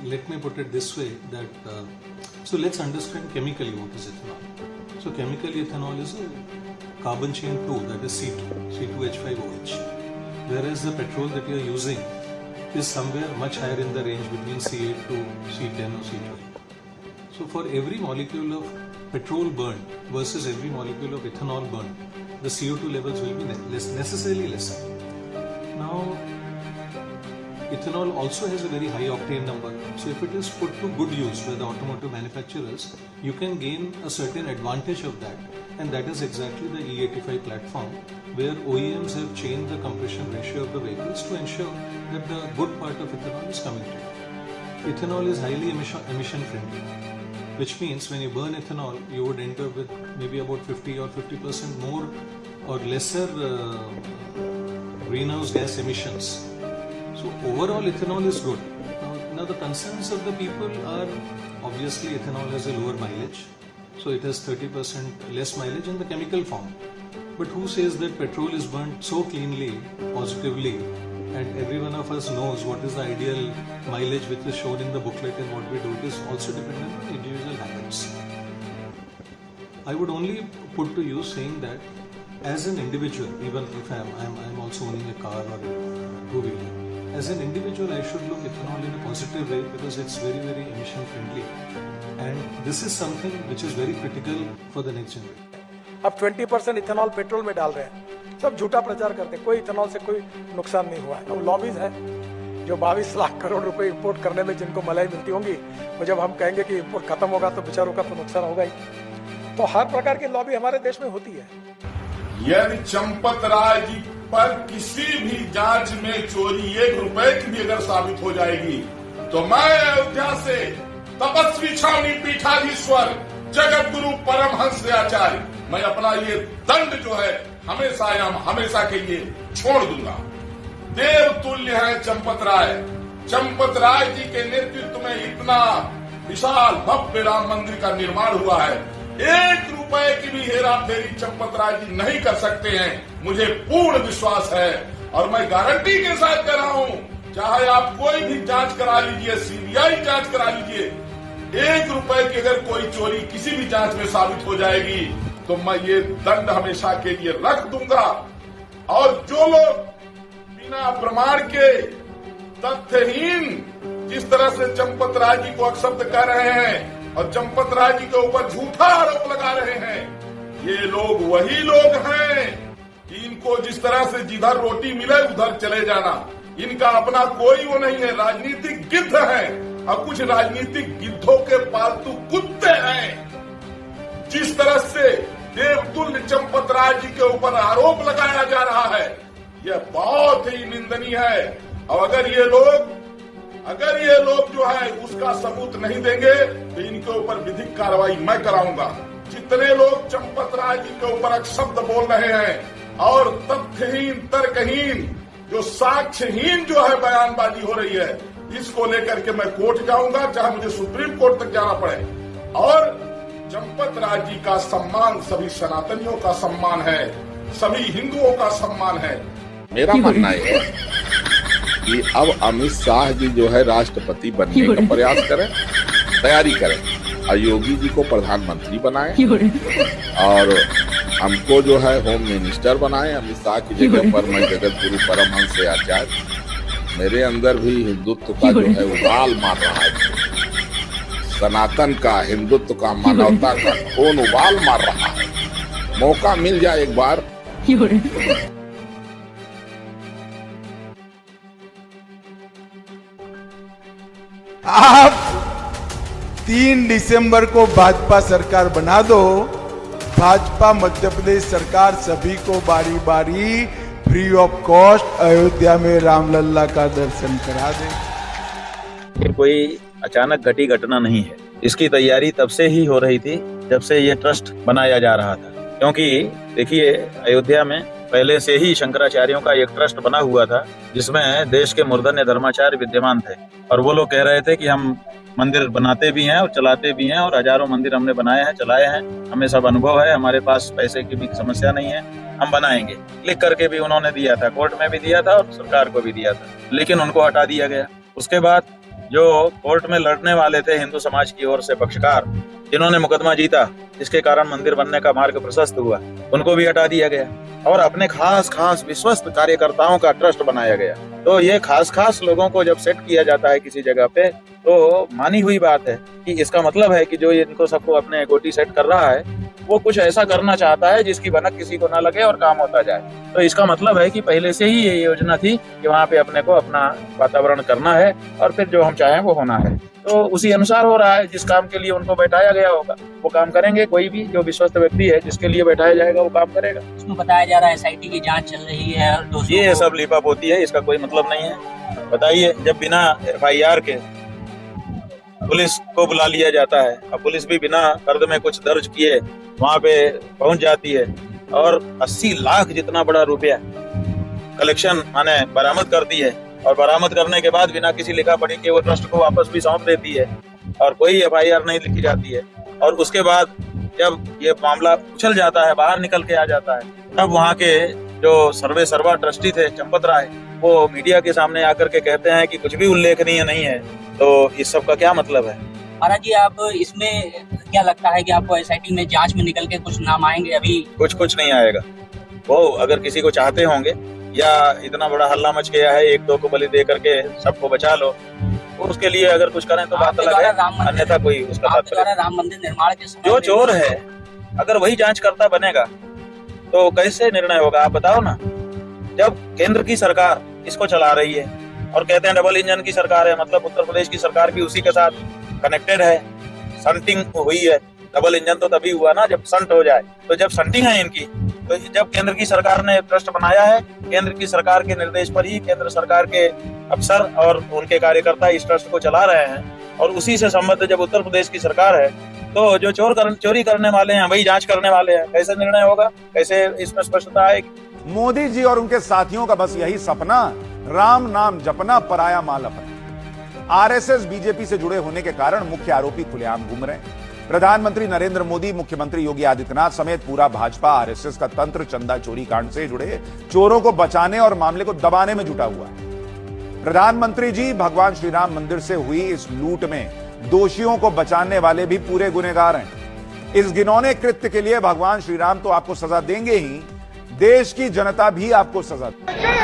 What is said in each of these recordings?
let me put it this way that so let's understand chemically what is ethanol. So chemically ethanol is a carbon chain 2, that is C2H5OH, whereas the petrol that you are using is somewhere much higher in the range between C8 to C10 or C12. So for every molecule of petrol burned versus every molecule of ethanol burned, the CO2 levels will be necessarily lesser. Now, ethanol also has a very high octane number. So if it is put to good use by the automotive manufacturers, you can gain a certain advantage of that. And that is exactly the E85 platform, where OEMs have changed the compression ratio of the vehicles to ensure that the good part of ethanol is coming to you. Ethanol is highly emission friendly, which means when you burn ethanol, you would end up with maybe about 50 or 50% more or lesser greenhouse gas emissions. So overall ethanol is good. Now the concerns of the people are, obviously ethanol has a lower mileage. So it has 30% less mileage in the chemical form. But who says that petrol is burnt so cleanly, positively, and every one of us knows what is the ideal mileage which is shown in the booklet and what we do. It is also dependent on individual habits. I would only put to you saying that as an individual, even if I'm also owning a car or a two-wheeler, as an individual I should look ethanol in a positive way because it's very, very emission friendly. And this is something which is very critical for the next generation. अब 20% ethanol petrol में डाल रहे हैं, सब झूठा प्रचार करते हैं, कोई इथेनॉल से कोई नुकसान नहीं हुआ है। अब लॉबीज है जो 22 लाख करोड़ रुपए इंपोर्ट करने में जिनको मलाई मिलती होंगी, वो जब हम कहेंगे कि इंपोर्ट खत्म होगा तो बेचारों का तो नुकसान होगा ही। तो हर प्रकार की लॉबी हमारे देश में होती है। यदि चंपत राय जी पर किसी भी जांच में चोरी 1 रुपए की भी अगर साबित हो जाएगी, तो मैं अयोध्या से तपस्वी छावनी पीठाधीश्वर जगत गुरु परमहंस आचार्य, मैं अपना ये दंड जो है हमेशा के लिए छोड़ दूंगा। देव तुल्य है चंपत राय। चंपत राय जी के नेतृत्व में इतना विशाल भव्य राम मंदिर का निर्माण हुआ है, 1 रुपए की भी हेरा फेरी चंपत राय जी नहीं कर सकते हैं, मुझे पूर्ण विश्वास है। और मैं गारंटी के साथ कह रहा हूं, चाहे आप कोई भी जांच करा लीजिए, सीबीआई जांच करा लीजिए, 1 रुपए की अगर कोई चोरी किसी भी जांच में साबित हो जाएगी तो मैं ये दंड हमेशा के लिए रख दूंगा। और जो लोग बिना प्रमाण के तथ्यहीन जिस तरह से चंपत राय जी को अक्षत कर रहे हैं और चंपत राय जी के ऊपर झूठा आरोप लगा रहे हैं, ये लोग वही लोग हैं कि इनको जिस तरह से जिधर रोटी मिले उधर चले जाना, इनका अपना कोई वो नहीं है, राजनीतिक गिद्ध है और कुछ राजनीतिक गिद्धों के पालतू कुत्ते हैं। जिस तरह से देवतुल्य चंपत राय जी के ऊपर आरोप लगाया जा रहा है, यह बहुत ही निंदनीय है। और अगर ये लोग जो है उसका सबूत नहीं देंगे तो इनके ऊपर विधिक कार्रवाई मैं कराऊंगा। जितने लोग चंपत राय जी के ऊपर शब्द बोल रहे हैं और तथ्यहीन तर्कहीन जो साक्ष्यहीन जो है बयानबाजी हो रही है, इसको लेकर के मैं कोर्ट जाऊंगा, चाहे मुझे सुप्रीम कोर्ट तक जाना पड़े। और चंपत राय जी का सम्मान सभी सनातनियों का सम्मान है, सभी हिंदुओं का सम्मान है। मेरा मानना है कि अब अमित शाह जी जो है राष्ट्रपति बनने का प्रयास करें, तैयारी करें, और योगी जी को प्रधानमंत्री बनाएं और हमको जो है होम मिनिस्टर बनाएं। अमित शाह की जगह पर मैं जगत गुरु परमहंस आचार्य, मेरे अंदर भी हिंदुत्व का जो है उबाल मार रहा है, सनातन का, हिंदुत्व का, मानवता का खून उबाल मार रहा है। मौका मिल जाए एक बार। आप 3 दिसंबर को भाजपा सरकार बना दो। भाजपा मध्य प्रदेश सरकार सभी को बारी बारी फ्री ऑफ कॉस्ट अयोध्या में रामलला का दर्शन करा दे। ये कोई अचानक घटी घटना नहीं है, इसकी तैयारी तब से ही हो रही थी जब से ये ट्रस्ट बनाया जा रहा था। क्योंकि देखिए, अयोध्या में पहले से ही शंकराचार्यों का एक ट्रस्ट बना हुआ था जिसमें देश के मूर्धन्य धर्माचार्य विद्यमान थे, और वो लोग कह रहे थे कि हम मंदिर बनाते भी हैं और चलाते भी हैं, और हजारों मंदिर हमने बनाए हैं, चलाए हैं, हमें सब अनुभव है, हमारे पास पैसे की भी समस्या नहीं है, हम बनाएंगे। लिख करके भी उन्होंने दिया था, कोर्ट में भी दिया था और सरकार को भी दिया था, लेकिन उनको हटा दिया गया। उसके बाद जो कोर्ट में लड़ने वाले थे हिंदू समाज की ओर से पक्षकार, जिन्होंने मुकदमा जीता, जिसके कारण मंदिर बनने का मार्ग प्रशस्त हुआ, उनको भी हटा दिया गया और अपने खास विश्वस्त कार्यकर्ताओं का ट्रस्ट बनाया गया। तो ये खास लोगों को जब सेट किया जाता है किसी जगह पे, तो मानी हुई बात है कि इसका मतलब है कि जो इनको सबको अपने गोटी सेट कर रहा है वो कुछ ऐसा करना चाहता है जिसकी भनक किसी को ना लगे और काम होता जाए। तो इसका मतलब है कि पहले से ही ये योजना थी कि वहाँ पे अपने को अपना वातावरण करना है और फिर जो हम चाहें वो होना है। तो उसी अनुसार हो रहा है। जिस काम के लिए उनको बैठाया गया होगा वो काम करेंगे। कोई भी जो विश्वस्त व्यक्ति है जिसके लिए बैठाया जाएगा वो काम करेगा। इसमें बताया जा रहा है SIT की जांच चल रही है और दोषियों ये को- सब लीपापोती है, इसका कोई मतलब नहीं है। बताइए, जब बिना FIR के पुलिस को बुला लिया जाता है और पुलिस भी बिना कर्ज में कुछ दर्ज किए वहां पे पहुंच जाती है और 80 लाख जितना बड़ा रुपया कलेक्शन माने बरामद करती है और बरामद करने के बाद बिना किसी लिखा पढ़ी के वो ट्रस्ट को वापस भी सौंप देती है और कोई FIR नहीं लिखी जाती है, और उसके बाद जब ये मामला उछल जाता है, बाहर निकल के आ जाता है, तब वहाँ के जो सर्वा ट्रस्टी थे चंपत राय, वो मीडिया के सामने आकर के कहते हैं कि कुछ भी उल्लेखनीय नहीं है। तो इस सब का क्या मतलब है? महाराज जी, आप इसमें क्या लगता है कि आपको SIT में जांच में निकल के कुछ नाम आएंगे? अभी कुछ नहीं आएगा। वो अगर किसी को चाहते होंगे या इतना बड़ा हल्ला मच गया है, एक दो को बलि दे करके सबको बचा लो, तो उसके लिए अगर कुछ करें तो बात आपके अलग द्वारा है, राम मंदिर- अन्यथा कोई उसका आपके तात्पर्य द्वारा राम मंदिर निर्माण के समय जो में- चोर है अगर वही जांचकर्ता बनेगा तो कैसे निर्णय होगा? आप बताओ ना। जब केंद्र की सरकार इसको चला रही है और कहते हैं डबल इंजन की सरकार है, मतलब उत्तर प्रदेश की सरकार भी उसी के साथ कनेक्टेड है, संटिंग हुई है। डबल इंजन तो तभी हुआ ना जब संट हो जाए। तो जब संटिंग है इनकी, तो जब केंद्र की सरकार ने ट्रस्ट बनाया है, केंद्र की सरकार के निर्देश पर ही केंद्र सरकार के अफसर और उनके कार्यकर्ता इस ट्रस्ट को चला रहे हैं, और उसी से संबद्ध जब उत्तर प्रदेश की सरकार है, तो जो चोरी करने वाले हैं वही जांच करने वाले हैं। कैसे निर्णय होगा? कैसे इसमें स्पष्टता आएगी? मोदी जी और उनके साथियों का बस यही सपना, राम नाम जपना, पराया माल अपना। RSS बीजेपी से जुड़े होने के कारण मुख्य आरोपी खुलेआम घूम रहे हैं। प्रधानमंत्री नरेंद्र मोदी, मुख्यमंत्री योगी आदित्यनाथ समेत पूरा भाजपा RSS का तंत्र चंदा चोरी कांड से जुड़े चोरों को बचाने और मामले को दबाने में जुटा हुआ है। प्रधानमंत्री जी, भगवान श्री राम मंदिर से हुई इस लूट में दोषियों को बचाने वाले भी पूरे गुनहगार हैं। इस घिनौने कृत्य के लिए भगवान श्री राम तो आपको सजा देंगे ही, देश की जनता भी आपको सजा देगी।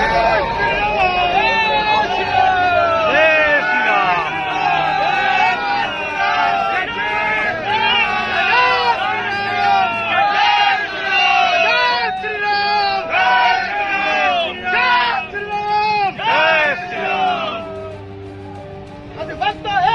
अधिवक्ता